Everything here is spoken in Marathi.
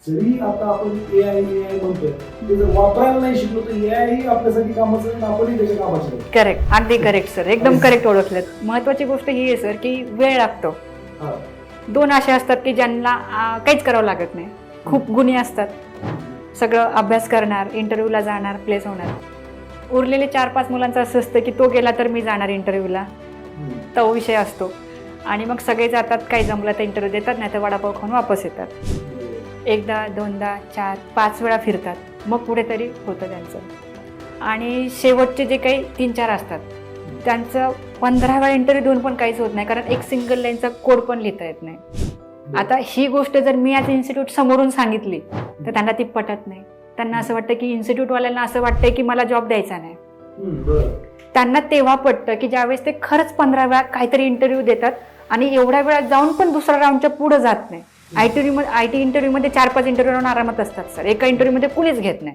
जरी आता आपण एआय म्हणतोय ते जर वापरायला नाही शिकलो तर एआय ही आपल्यासाठी कामाचं आहे, आपणही त्याच्या कामाचं आहे. करेक्ट, अगदी करेक्ट सर, एकदम करेक्ट ओळखलेत. महत्वाची गोष्ट ही आहे सर की वेळ लागतो. हा. 2 असे असतात की ज्यांना काहीच करावं लागत नाही, खूप गुणी असतात, सगळं अभ्यास करणार, इंटरव्ह्यूला जाणार, प्लेस होणार. उरलेले 4-5 मुलांचं असं असतं की तो गेला तर मी जाणार इंटरव्ह्यूला, तो विषय असतो. आणि मग सगळे जातात, काही जमलं तर इंटरव्ह्यू देतात, नाही तर वडापाव खाऊन वापस येतात. 1दा 2दा 4-5 वेळा फिरतात, मग पुढे तरी होतं त्यांचं. आणि शेवटचे जे काही 3-4 असतात त्यांचं 15 वेळा इंटरव्ह्यू देऊन पण काहीच होत नाही, कारण एक सिंगल लाईनचा कोड पण लिहिता येत नाही. आता ही गोष्ट जर मी आज इन्स्टिट्यूट समोरून सांगितली तर त्यांना ती पटत नाही. त्यांना असं वाटतं की इन्स्टिट्यूटवाल्यांना असं वाटतंय की मला जॉब द्यायचा नाही. त्यांना तेव्हा पटतं की ज्यावेळेस ते खरंच 15 वेळा काहीतरी इंटरव्ह्यू देतात आणि एवढ्या वेळा जाऊन पण दुसऱ्या राऊंडच्या पुढे जात नाही. आयटी इंटरव्ह्यूमध्ये 4-5 इंटरव्ह्यू आरामात असतात सर, एका इंटरव्ह्यूमध्ये कुणीच घेत नाही.